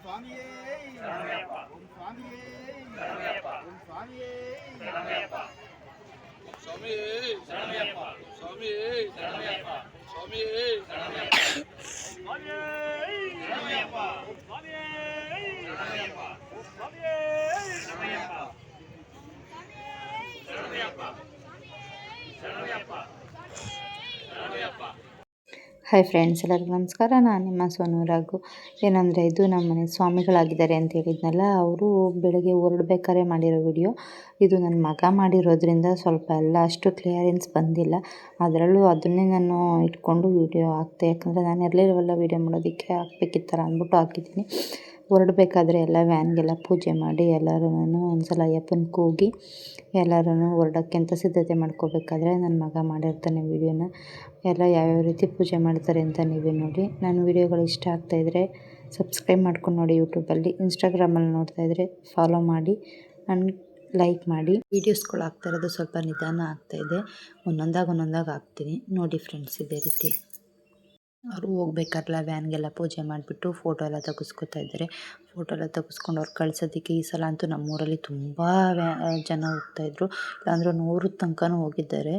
ಸ್ವಾಮಿಯೇ ಓಂ ಸ್ವಾಮಿಯೇ ಓಂ ಸ್ವಾಮಿಯೇ ಸ್ವಾಮಿಯೇ ಶರಣಯ್ಯಪ್ಪ ಸ್ವಾಮಿಯೇ ಶರಣಯ್ಯಪ್ಪ ಸ್ವಾಮಿಯೇ ಸ್ವಾಮಿಯೇ ಶರಣಯ್ಯಪ್ಪ ಸ್ವಾಮಿಯೇ ಶರಣಯ್ಯಪ್ಪ ಸ್ವಾಮಿಯೇ ಶರಣಯ್ಯಪ್ಪ ಶರಣಯ್ಯಪ್ಪ ಶರಣಯ್ಯಪ್ಪ ಶರಣಯ್ಯಪ್ಪ. ಹಾಯ್ ಫ್ರೆಂಡ್ಸ್, ಎಲ್ಲರಿಗೂ ನಮಸ್ಕಾರ. ನಾನು ನಿಮ್ಮ ಸೋನು ರಾಘು. ಏನಂದರೆ ಇದು ನಮ್ಮ ಮನೆ ಸ್ವಾಮಿಗಳಾಗಿದ್ದಾರೆ ಅಂತ ಹೇಳಿದ್ನಲ್ಲ, ಅವರು ಬೆಳಗ್ಗೆ ಹೊರಡ್ಬೇಕಾದ್ರೆ ಮಾಡಿರೋ ವಿಡಿಯೋ. ಇದು ನನ್ನ ಮಗ ಮಾಡಿರೋದ್ರಿಂದ ಸ್ವಲ್ಪ ಎಲ್ಲ ಅಷ್ಟು ಕ್ಲಿಯರೆನ್ಸ್ ಬಂದಿಲ್ಲ. ಅದರಲ್ಲೂ ಅದನ್ನೇ ನಾನು ಇಟ್ಕೊಂಡು ವಿಡಿಯೋ ಹಾಕ್ತೆ, ಯಾಕಂದರೆ ನಾನು ಇರಲಿಲ್ಲವಲ್ಲ ವಿಡಿಯೋ ಮಾಡೋದಕ್ಕೆ, ಹಾಕ್ಬೇಕಿತ್ತಲ್ಲ ಅಂದ್ಬಿಟ್ಟು ಹಾಕಿದ್ದೀನಿ. ಹೊರಡಬೇಕಾದ್ರೆ ಎಲ್ಲ ವ್ಯಾನ್ಗೆಲ್ಲ ಪೂಜೆ ಮಾಡಿ ಎಲ್ಲರೂ ಒಂದು ಸಲ ಅಯ್ಯಪ್ಪನ ಕೂಗಿ ಎಲ್ಲರೂ ಹೊರಡೋಕ್ಕೆ ಅಂತ ಸಿದ್ಧತೆ ಮಾಡ್ಕೋಬೇಕಾದ್ರೆ ನನ್ನ ಮಗ ಮಾಡಿರ್ತಾನೆ ವಿಡಿಯೋನ. ಎಲ್ಲ ಯಾವ್ಯಾವ ರೀತಿ ಪೂಜೆ ಮಾಡ್ತಾರೆ ಅಂತ ನೀವೇ ನೋಡಿ. ನನ್ನ ವಿಡಿಯೋಗಳು ಇಷ್ಟ ಆಗ್ತಾಯಿದ್ರೆ ಸಬ್ಸ್ಕ್ರೈಬ್ ಮಾಡ್ಕೊಂಡು ನೋಡಿ ಯೂಟ್ಯೂಬಲ್ಲಿ. ಇನ್ಸ್ಟಾಗ್ರಾಮಲ್ಲಿ ನೋಡ್ತಾಯಿದ್ರೆ ಫಾಲೋ ಮಾಡಿ, ನನ್ನ ಲೈಕ್ ಮಾಡಿ. ವೀಡಿಯೋಸ್ಗಳು ಆಗ್ತಾ ಇರೋದು ಸ್ವಲ್ಪ ನಿಧಾನ ಆಗ್ತಾಯಿದೆ, ಒಂದೊಂದಾಗಿ ಹಾಕ್ತೀನಿ ನೋಡಿ ಫ್ರೆಂಡ್ಸ್. ಇದೇ ರೀತಿ ಅವರು ಹೋಗ್ಬೇಕಾದ್ರಲ್ಲ ವ್ಯಾನ್ಗೆಲ್ಲ ಪೂಜೆ ಮಾಡಿಬಿಟ್ಟು ಫೋಟೋ ಎಲ್ಲ ತೆಗೆಸ್ಕೊತಾ ಇದ್ದಾರೆ. ಫೋಟೋ ಎಲ್ಲ ತೆಗೆಸ್ಕೊಂಡು ಅವ್ರು ಕಳ್ಸೋದಕ್ಕೆ ಈ ಸಲ ಅಂತೂ ನಮ್ಮೂರಲ್ಲಿ ತುಂಬ ಜನ ಹೋಗ್ತಾಯಿದ್ರು. ಇಲ್ಲಾಂದ್ರೆ 100 ತನಕನೂ ಹೋಗಿದ್ದಾರೆ.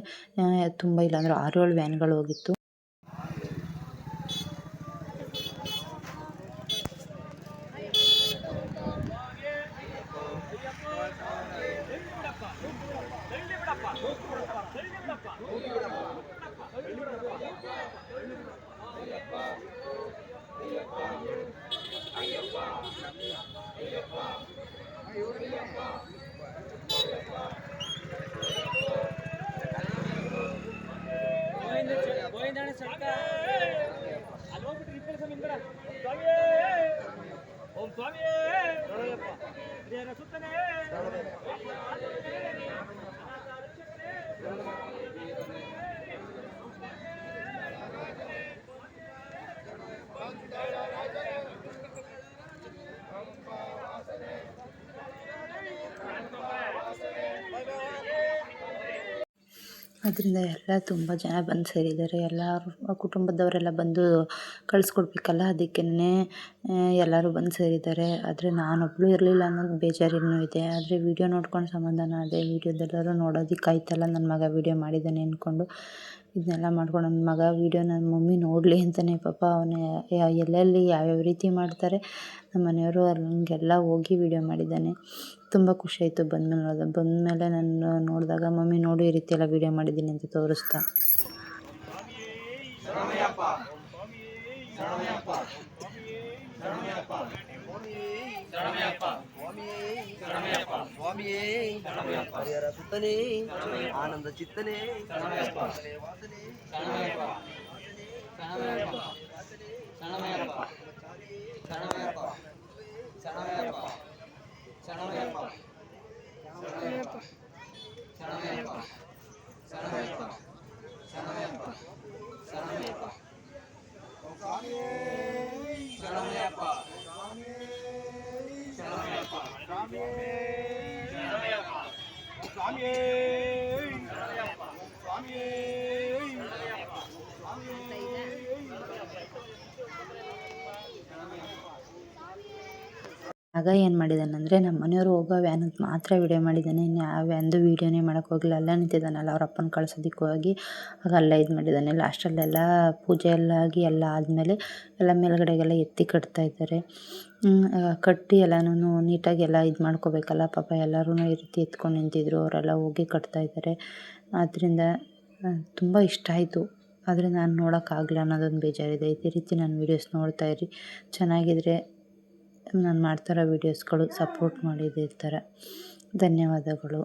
ತುಂಬ ಇಲ್ಲಾಂದ್ರೆ 6-7 ವ್ಯಾನ್ಗಳು ಹೋಗಿತ್ತು. ಓಂ ಸ್ವಾಮಿಯೇ ಶರಣಯ್ಯಪ್ಪ ಸುತ್ತನೇ ಅದರಿಂದ ಎಲ್ಲ ತುಂಬ ಜನ ಬಂದು ಸೇರಿದ್ದಾರೆ. ಎಲ್ಲರೂ ಕುಟುಂಬದವರೆಲ್ಲ ಬಂದು ಕಳಿಸ್ಕೊಡ್ಬೇಕಲ್ಲ, ಅದಕ್ಕೇ ಎಲ್ಲರೂ ಬಂದು ಸೇರಿದ್ದಾರೆ. ಆದರೆ ನಾನೊಬ್ಬಳು ಇರಲಿಲ್ಲ ಅನ್ನೋದು ಬೇಜಾರು ಇನ್ನೂ ಇದೆ. ಆದರೆ ವೀಡಿಯೋ ನೋಡ್ಕೊಂಡು ಸಮಾಧಾನ ಅದೇ. ವೀಡಿಯೋದೆಲ್ಲರೂ ನೋಡೋದಕ್ಕೆ ಆಯ್ತಲ್ಲ, ನನ್ನ ಮಗ ವೀಡಿಯೋ ಮಾಡಿದ್ದಾನೆ ಅಂದ್ಕೊಂಡು ಇದನ್ನೆಲ್ಲ ಮಾಡ್ಕೊಂಡು ನನ್ನ ಮಗ ವೀಡಿಯೋ ನನ್ನ ಮಮ್ಮಿ ನೋಡಲಿ ಅಂತಲೇ ಪಾಪ ಅವನು ಎಲ್ಲೆಲ್ಲಿ ಯಾವ್ಯಾವ ರೀತಿ ಮಾಡ್ತಾರೆ ನಮ್ಮ ಮನೆಯವರು ಅಲ್ಲಿಗೆಲ್ಲ ಹೋಗಿ ವೀಡಿಯೋ ಮಾಡಿದ್ದಾನೆ. ತುಂಬ ಖುಷಿಯಾಯಿತು ಬಂದಮೇಲೆ ನಾನು ನೋಡಿದಾಗ ಮಮ್ಮಿ ನೋಡಿ ಈ ರೀತಿ ಎಲ್ಲ ವೀಡಿಯೋ ಮಾಡಿದ್ದೀನಿ ಅಂತ ತೋರಿಸ್ತಾ. ಹರಿಹರ ಸುತ್ತನೇ ಆನಂದ ಚಿತ್ತನೇ ಆಗ ಏನು ಮಾಡಿದ್ದಾನಂದರೆ ನಮ್ಮ ಮನೆಯವರು ಹೋಗೋ ವ್ಯಾನದ್ದು ಮಾತ್ರ ವೀಡಿಯೋ ಮಾಡಿದ್ದಾನೆ. ಇನ್ನು ಆ ವ್ಯಾನ್ದು ವೀಡಿಯೋನೇ ಮಾಡೋಕ್ಕೆ ಹೋಗಿಲ್ಲ. ಅಲ್ಲ ನಿಂತಿದ್ದಾನಲ್ಲ ಅವ್ರ ಅಪ್ಪನ ಕಳ್ಸೋದಕ್ಕೆ ಹೋಗಿ ಆಗ ಅಲ್ಲ ಇದು ಮಾಡಿದ್ದಾನೆ. ಲಾಸ್ಟಲ್ಲೆಲ್ಲ ಪೂಜೆ ಎಲ್ಲ ಆಗಿ ಎಲ್ಲ ಆದಮೇಲೆ ಎಲ್ಲ ಮೇಲ್ಗಡೆಗೆಲ್ಲ ಎತ್ತಿ ಕಟ್ತಾ ಇದ್ದಾರೆ. ಕಟ್ಟಿ ಎಲ್ಲನೂ ನೀಟಾಗಿ ಎಲ್ಲ ಇದು ಮಾಡ್ಕೋಬೇಕಲ್ಲ, ಪಾಪ ಎಲ್ಲರೂ ಈ ರೀತಿ ಎತ್ಕೊಂಡು ನಿಂತಿದ್ರು. ಅವರೆಲ್ಲ ಹೋಗಿ ಕಟ್ತಾ ಇದ್ದಾರೆ. ಆದ್ದರಿಂದ ತುಂಬ ಇಷ್ಟ ಆಯಿತು. ಆದರೆ ನಾನು ನೋಡೋಕ್ಕಾಗಲಿಲ್ಲ ಅನ್ನೋದೊಂದು ಬೇಜಾರಿದೆ. ಇದೇ ರೀತಿ ನನ್ನ ವೀಡಿಯೋಸ್ ನೋಡ್ತಾಯಿರಿ. ಚೆನ್ನಾಗಿದ್ರೆ ನಾನು ಮಾಡ್ತಾರೋ ವೀಡಿಯೋಸ್ಗಳು ಸಪೋರ್ಟ್ ಮಾಡಿದ್ದೇ ಥರ. ಧನ್ಯವಾದಗಳು.